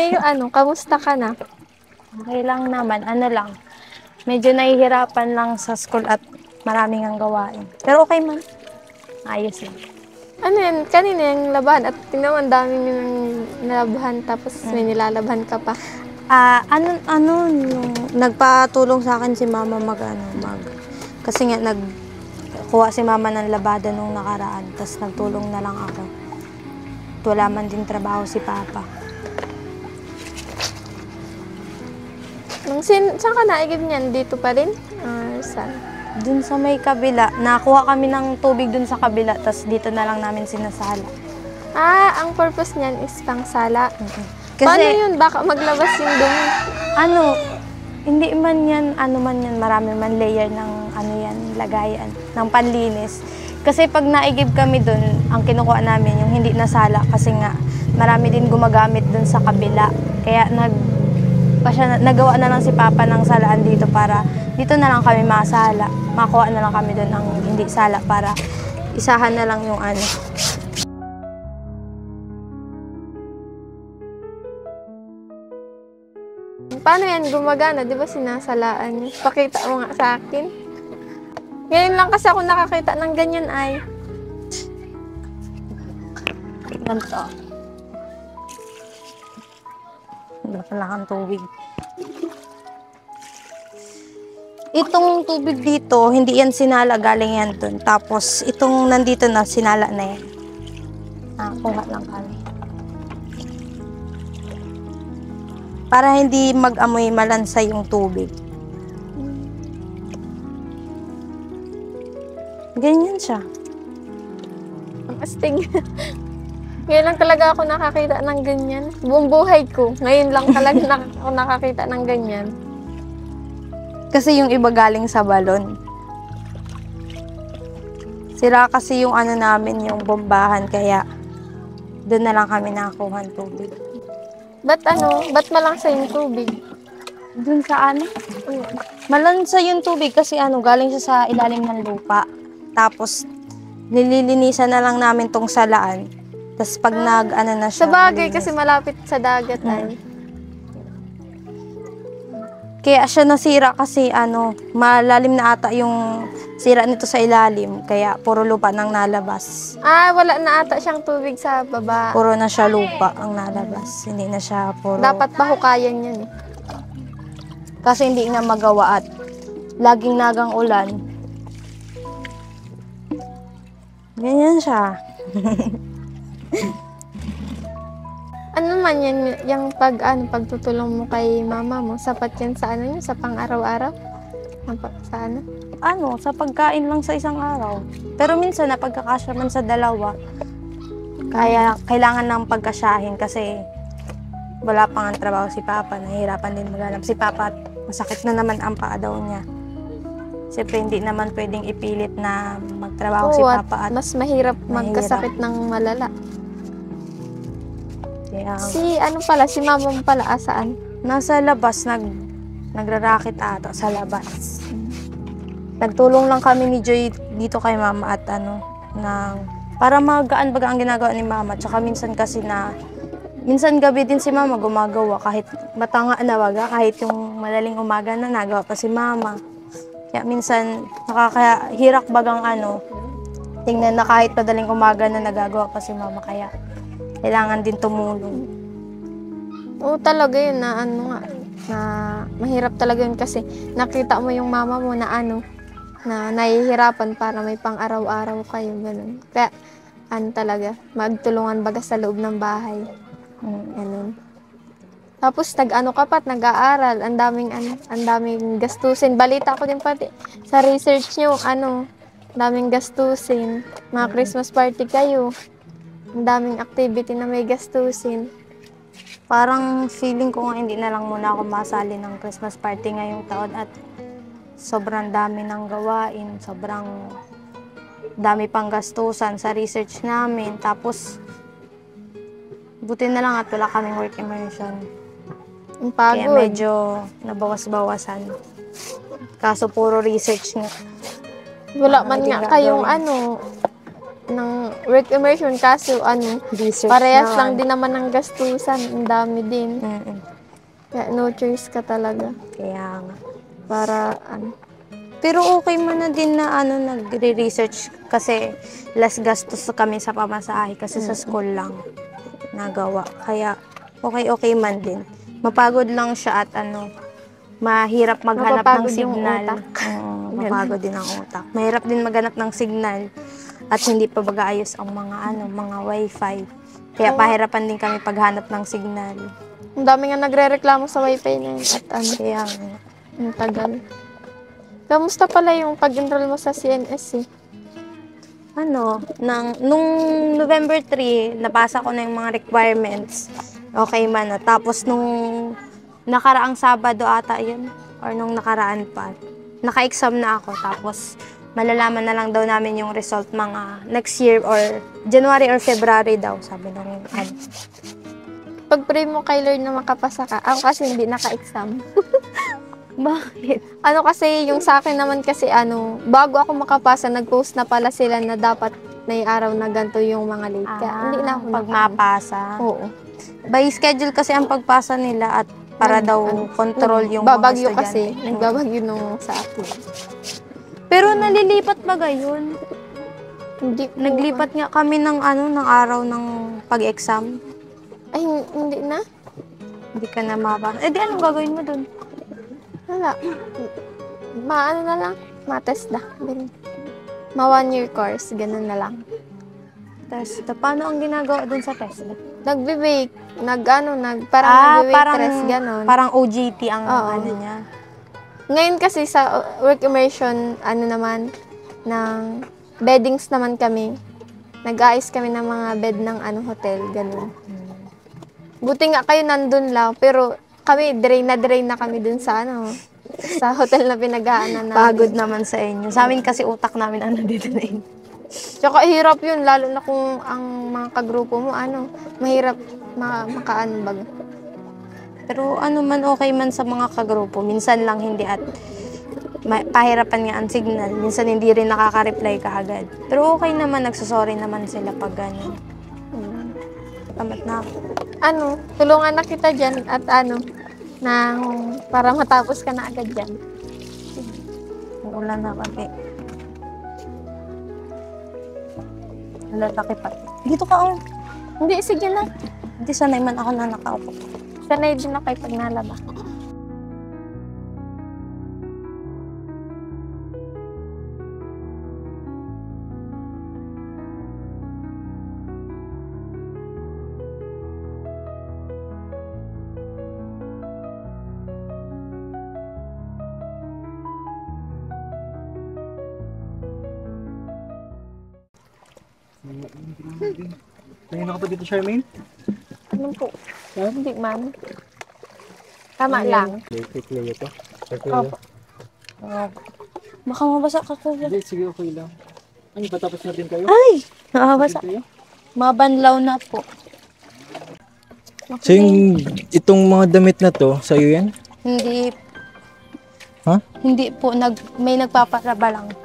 Ngayon, kamusta ka na? Okay lang naman, ano lang. Medyo nahihirapan lang sa school at maraming ang gawain. Pero okay man. Ayos lang. Ano yan, kanina yung labahan at tingnan mo, ang dami yung nalabahan tapos may nilalabahan ka pa. Nagpatulong sa akin si mama kasi nga nagkuha si mama ng labada nung nakaraan, tapos nagtulong na lang ako. Wala man din trabaho si papa. Saan ka naigib niyan? Dito pa rin? Saan? Dun sa may kabila, nakuha kami ng tubig dun sa kabila, tapos dito na lang namin sinasala. Ang purpose niyan is pangsala. Kasi, paano yun? Baka maglabas yung dumi. Hindi man yan, marami man layer ng lagayan, ng panlinis. Kasi pag naigib kami dun, ang kinukuha namin yung hindi nasala kasi nga marami din gumagamit dun sa kabila. Kaya nagawa na lang si Papa ng salaan dito para dito na lang kami masala. Makuha na lang kami dun ang hindi sala para isahan na lang yung Paano yan gumagana? Di ba sinasalaan niyo? Pakita mo nga sa akin. Ngayon lang kasi ako nakakita ng ganyan ay. ganito. Wala pala kang tubig. Itong tubig dito, hindi yan sinala, galing yan dun. Tapos, itong nandito na, sinala na yan. Kuha lang kami. Para hindi mag-amoy malansa yung tubig. Ganyan siya. Ang astig. Ngayon lang talaga ako nakakita ng ganyan. Buong buhay ko. Ngayon lang talaga ako nakakita ng ganyan. Kasi yung iba galing sa balon. Sira kasi yung namin, yung bombahan, kaya doon na lang kami nakakuha ng tubig. Ba't malansa yung tubig? Doon sa malansa yung tubig kasi galing siya sa ilalim ng lupa. Tapos, nililinisan na lang namin tong salaan. Tapos pag na siya. Sa bagay kasi malapit sa dagat ay. Kaya siya nasira kasi malalim na ata yung sira nito sa ilalim. Kaya puro lupa nang nalabas. Wala na ata siyang tubig sa baba. Puro na siya lupa ang nalabas. Hindi na siya puro. Dapat pahukayan yan eh. Kasi hindi nga magawa at laging nagang ulan. Ganyan siya. Ano man yan, yung pagtutulong mo kay mama mo, sapat yan sa sa pang-araw-araw? Sa pagkain lang sa isang araw. Pero minsan napagkakasya man sa dalawa. Kaya kailangan ng pagkasyahin kasi wala pang ang trabaho si Papa. Nahihirapan din maghanap si Papa at masakit na naman ang paa daw niya. Siyempre hindi naman pwedeng ipilit na magtrabaho si Papa at mas mahirap magkasakit ng malala. Kaya, si mama mo pala, asaan? Nasa labas, nagrarakit ata sa labas. Nagtulong lang kami ni Joy dito kay mama at para magaan baga ang ginagawa ni mama. Tsaka minsan kasi minsan gabi din si mama gumagawa kahit matanga na baga, kahit yung madaling umaga na nagawa pa si mama. Kaya minsan nakakahirak bagang tingnan na kahit madaling umaga na nagagawa pa si mama, kaya kailangan din tumulong. Oo, talaga yun na mahirap talaga yun kasi nakita mo yung mama mo na na nahihirapan para may pang-araw-araw kayo, ganun. Kaya talaga, magtulungan baga sa loob ng bahay. Ganun. Tapos nag-aaral, ang daming gastusin. Balita ko din pati sa research nyo, daming gastusin. Mga Christmas party kayo. Ang daming activity na may gastusin. Parang feeling ko nga hindi na lang muna ako masali ng Christmas party ngayong taon at sobrang dami ng gawain, sobrang dami pang gastusan sa research namin. Tapos, buti na lang at wala kaming work immersion. Ang pagod. Kaya medyo nabawas-bawasan. Kaso puro research nga. Wala man nga kayong ng work immersion kaso Research parehas na, lang din naman ng gastusan. Ang dami din. Mm-mm. Kaya no choice ka talaga. Kaya nga. Para Pero okay man na din na nagre-research kasi less gastos kami sa pamasahe kasi sa school lang nagawa. Kaya okay man din. Mapagod lang siya at mahirap maghanap ng Mapapagod yung signal. utak. Oo, mapagod din ang utak. Mahirap din maghanap ng signal at hindi pa bagayos ang mga wifi. Kaya pahirapan din kami paghanap ng signal. ang dami nga nagre-reklamo sa wifi na yun at Kaya nga. ang tagal. Kamusta pala yung pag-enroll mo sa CNS Nung November 3, napasa ko na yung mga requirements. Okay man na. Tapos nung nakaraang Sabado ata yun, or nung nakaraan pa, naka-exam na ako. Tapos malalaman na lang daw namin yung result mga next year or January or February daw, sabi nung Pag-pray mo kay Lord na makapasa ka. Ako kasi hindi naka-exam. Bakit? Kasi yung sa akin naman kasi bago ako makapasa, nag-post na pala sila na dapat may araw na ganito yung mga late. Kaya hindi na ako Pag mapasa. Oo. By schedule kasi ang pagpasa nila at para daw control yung babagyo mga kasi. estudyante. Nagbabagyo nung sa akin. Pero nalilipat ba gayon? Hindi po. Naglipat nga kami ng araw ng pag-exam. Ay, hindi na. Hindi ka na mapasa. Eh di anong gagawin mo dun? Wala. Maano na lang. Ma-test na. Ganun. Ma 1-year course. Ganun na lang. Test. Paano ang ginagawa dun sa test? Nagbe-bake. Parang nagbe-waitress. Ganun. Parang OJT ang Oo. niya. Ngayon kasi sa work immersion, naman, ng beddings naman kami. Nag-aayos kami ng mga bed ng hotel, ganun. Buti nga kayo nandun lang, pero kami, drain na kami dun sa sa hotel na pinag-aanan namin. Pagod naman sa inyo. Sa amin kasi utak namin dito na yun. Tsaka hirap yun, lalo na kung ang mga kagrupo mo, mahirap makaanbag. Pero man, okay man sa mga kagrupo. Minsan lang hindi at pahirapan nga ang signal. Minsan hindi rin nakaka-reply kaagad. Pero okay naman, nagsasorry naman sila pag gano'n. Tamat na ako. Tulungan na kita dyan at para matapos ka na agad dyan. Ulan na kami. Halataki pa. Dito ka, Hindi, sige na. Hindi, sanay man ako na nakaupo. Sanay din na kayo pag nalaba. Tingin ako pa dito, Charmaine? Ano po? Ha? Hindi man. Tama lang. Clear ito. Opo. Baka mabasa ka, kuya. Hindi, sige, okay lang. Patapos na din kayo? Ay! Nakabasa. Kayo? Mabanlaw na po. So itong mga damit na to, sa'yo yan? Hindi. Ha? Hindi po. May nagpaparaba lang po.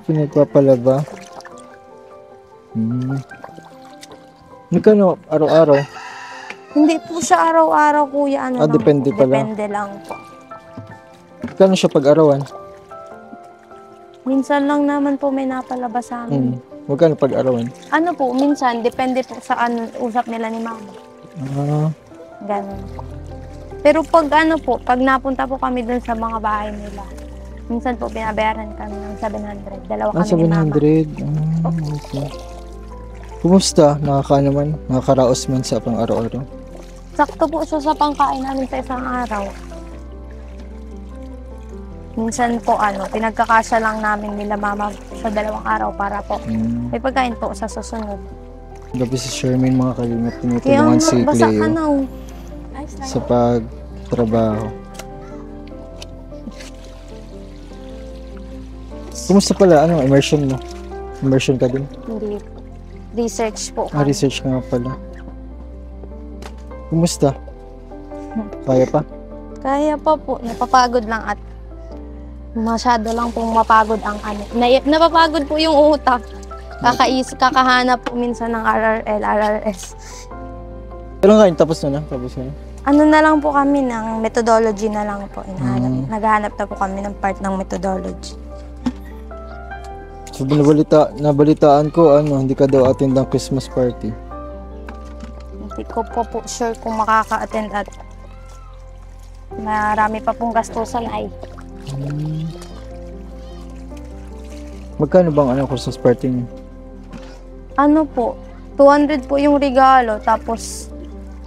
Pinagpapalaba. Magkano araw-araw? Hindi po siya araw-araw, kuya. Depende pala. Depende lang po. Magkano siya pag-arawan? Minsan lang naman po may napalaba sa amin. Magkano pag-arawan? Minsan, depende po sa usap nila ni mama. Ganun. Pero pag napunta po kami dun sa mga bahay nila, minsan po binabayaran kami ng 700. Dalawa kami ni mama. 700. Okay. Kumusta? Nakakaraos man sa pang-araw-araw? Sakto po siya sa pangkain namin sa isang araw. Minsan po pinagkakasya lang namin nila mama sa 2 araw para po may pagkain po sa susunod. Gabi si Charmaine, mga kalingap, Kaya tinutulungan si basa ka Cleo na. sa pagtrabaho. Kumusta pala? Immersion mo? Immersion ka din? Hindi. Research po kami. Research ka nga pala. Kumusta? Kaya pa? Kaya pa po. Napapagod lang at masyado lang pong mapagod ang napapagod po yung utak. Kakahanap po minsan ng RRL, RRS. Kailan kain? Tapos na na? Tapos na na? Ano na lang po kami ng methodology na lang po. Naghahanap na po kami ng part ng methodology. So, nabalitaan ko, hindi ka daw attend ng Christmas party. Hindi ko po sure kung makaka-attend at marami pa pong gastusan ay. Magkano bang Christmas party niyo? Ano po, 200 po yung regalo, tapos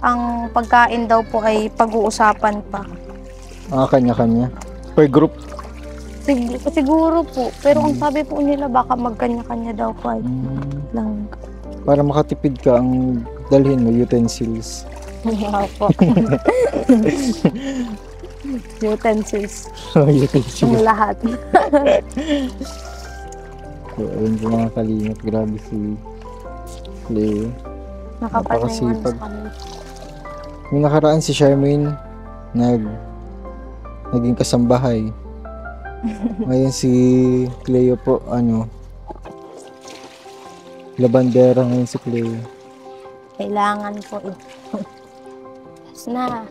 ang pagkain daw po ay pag-uusapan pa. Kanya-kanya. Per group? Siguro po, pero ang sabi po nila baka magkanya-kanya daw po ay lang. Para makatipid ka, ang dalhin mo utensils. Po. Utensils. Utensils. Yung lahat. So, ayun po mga kalingap. Grabe si Cleo. Nakapal na yung ano Napakasipag. sa kanila. Yung nakaraan si Charmaine, naging kasambahay. Ngayon si Cleo po, labandera ngayon si Cleo. Kailangan po ito. Tapos na.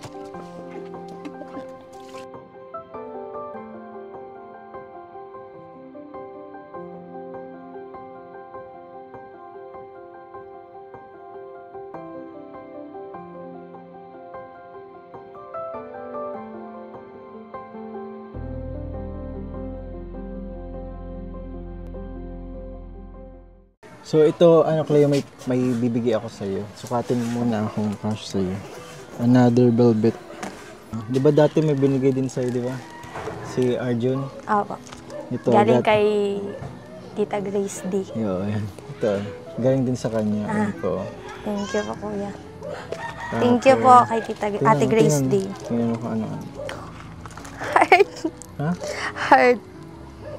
So ito, Cleo, may bibigay ako sa iyo. Sukatin mo muna akong cash sa iyo. Another velvet. Di ba dati may binigay din sa iyo, di ba? Si Arjun. Opo. Ito, Galing kay Tita Grace D. Yo, ayan. Ito, galing din sa kanya. Ayan po. Thank you po, kuya. Thank you po kay Ate Grace D. Tingnan mo kung ano. Heart. Ha? Heart.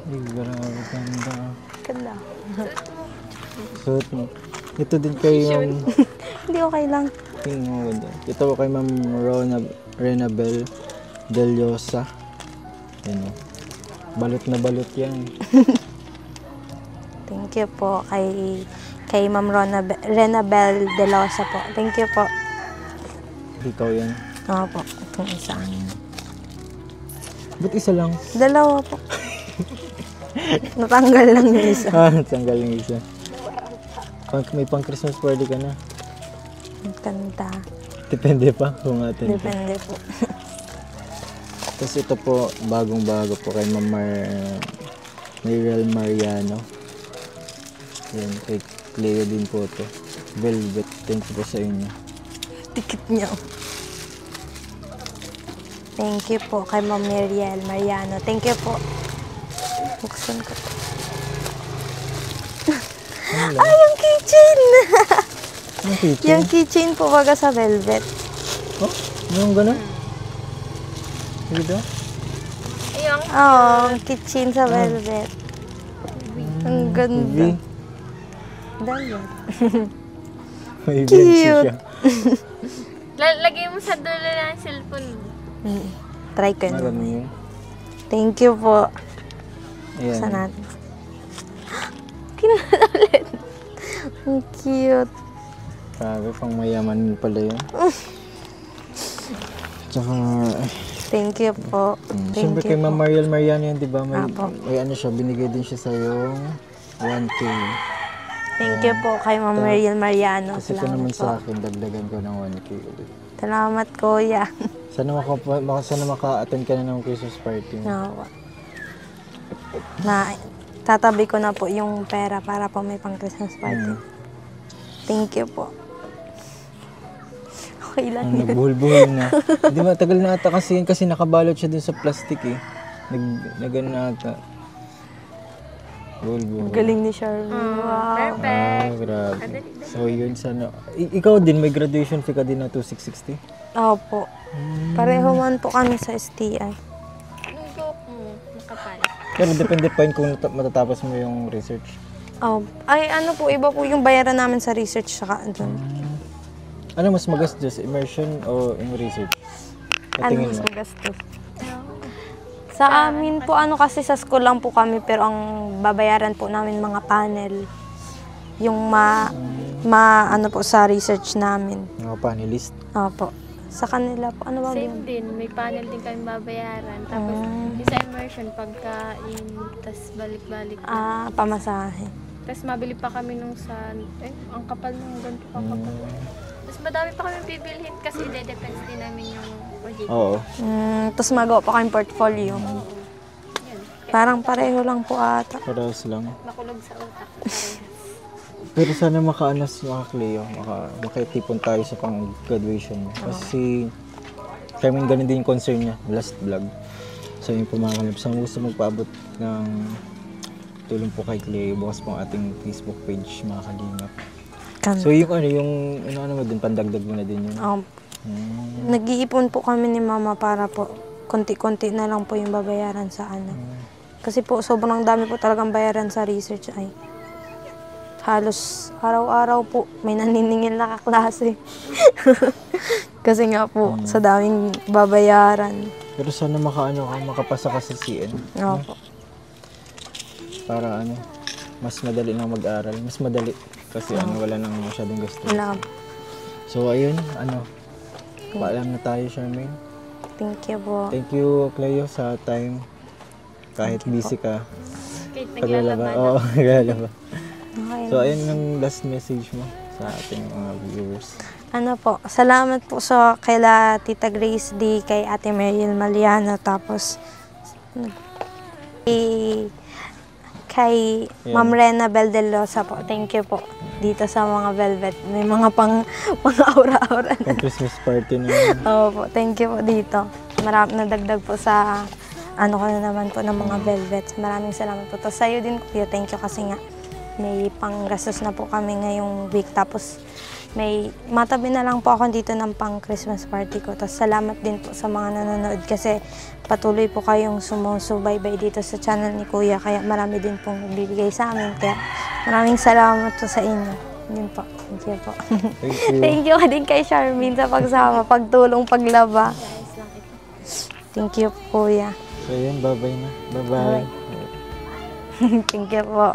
Ay, grabe, ganda. Ganda. So, ito din kay Hindi okay lang. tingnan mo ganda. Ito kay Ma'am Renabel Deliosa. Yan o. Balot na balot yan. Thank you po kay Ma'am Renabel Delosa po. Thank you po. Ikaw yan. Opo, itong isa. Ba't isa lang? Dalawa po. Natanggal lang yung isa. Tanggal yung isa. May pang Christmas party ka na. Ang ganda. Depende pa kung atin. Depende po. Tapos ito po, bagong-bago po kay Ma'am Mariel Mariano. Yan, kay Cleo din po ito. Velvet. Thank you po sa inyo. Tikit niya. Thank you po kay Ma'am Mariel Mariano. Thank you po. Buksan ko. Ano Ay, yung keychain! Ang kitchen? Yung keychain po baga sa velvet. Oh, yung gano'n? Dito? Ayun. Oo, keychain sa velvet. Ang ganda. Dahil. May Cute. siya. Lagay mo sa dulo ng cellphone. Try ko Ano yun. yun? Thank you po. Ayan. Sa natin. Kinalit. Ang cute. Grabe, pang mayaman pala yun. Tsaka, Thank you po. Thank siyempre you kay Ma'am po. Mariel Mariano yan, di ba? May, Apo. may ano siya, binigay din siya sa yung 1K. Thank you po kay Ma'am Mariel Mariano. Kasi ito naman po. sa akin, dagdagan ko ng 1K ulit. Salamat, kuya. Sana maka-attend ka na ng Christmas party. No. Tatabi ko na po yung pera para po may pang Christmas party. Thank you po. Okay lang Ang yun. nagbuhol-buhol na. Di ba, tagal na ata kasi nakabalot siya dun sa plastic eh. Nag-ano na ata. Buhol-buhol. Galing ni Charmy. Wow. Grabe. So yun, sana. Ikaw din, may graduation fee ka din na 2,660? Opo. Pareho man po kami sa STI. Yung buhok mo, makapal. Pero depende pa yun kung matatapos mo yung research. Ay, ano po, iba po yung bayaran namin sa research saka doon. Ano mas magastos, immersion o yung research? Ano Patingin mas mo. magastos? Sa amin po, ano kasi sa school lang po kami, pero ang babayaran po namin mga panel. yung ano po sa research namin. Mga panelist. Opo. Sa kanila po, ano ba Same yun? din, may panel din kami babayaran. Tapos, yung sa immersion, pagkain, tas balik-balik. Pamasahe. Tapos mabili pa kami nung sa, ang kapal nung ganito pa kapal. Tapos madami pa kami bibilhin kasi depends din namin yung project. Oo. Tapos magawa pa kayong portfolio. Yun. Parang pareho lang po ata. Parehas lang. Makulog sa utak. Parehas. Pero sana makaanas mga Cleo, makaitipon tayo sa pang-graduation mo. Kasi kami ganun din yung concern niya, last vlog. So yun po mga kalabs, ang gusto magpaabot ng tulong po kay Cleo, bukas po ang ating Facebook page mga kalingap. So yung ano mo din, pandagdag mo na din yun. Nag-iipon po kami ni Mama para po konti-konti na lang po yung babayaran sa ano. Kasi po sobrang dami po talagang bayaran sa research ay. Halos araw-araw po may naniningil na kaklase. Kasi nga po sa daming babayaran. Pero sana makapasa ka sa CN. Opo. Para mas madali na mag-aral. Mas madali. Kasi wala nang masyadong gasto. Wala. So ayun, paalam na tayo, Charmaine. Thank you po. Thank you, Cleo, sa time. Kahit busy ka. Kahit Paglalaba. naglalaba. Oo, naglalaba. Okay. So ayun yung last message mo sa ating mga viewers. Ano po, salamat po sa kaila Tita Grace D, kay Ate Mariel Maliano, tapos kay Ma'am Rena Beldelosa po. Thank you po dito sa mga velvet. May mga pang-aura-aura na. Pang Christmas party na yun. Opo, thank you po dito. Marami nadagdag po sa ano ko na naman po ng mga velvet. Maraming salamat po. Tapos sa'yo din, Kuya, thank you kasi nga may panggastos na po kami ngayong week. Tapos may matabi na lang po ako dito ng pang Christmas party ko. Tapos salamat din po sa mga nanonood kasi patuloy po kayong sumusubaybay dito sa channel ni Kuya. Kaya marami din pong nagbibigay sa amin. Kaya maraming salamat po sa inyo. Yun po. Thank you po. Thank you. Thank you din kay Charmaine sa pagsama, pagtulong, paglaba. Thank you, Kuya. So yun, bye-bye na. Bye-bye. Thank you po.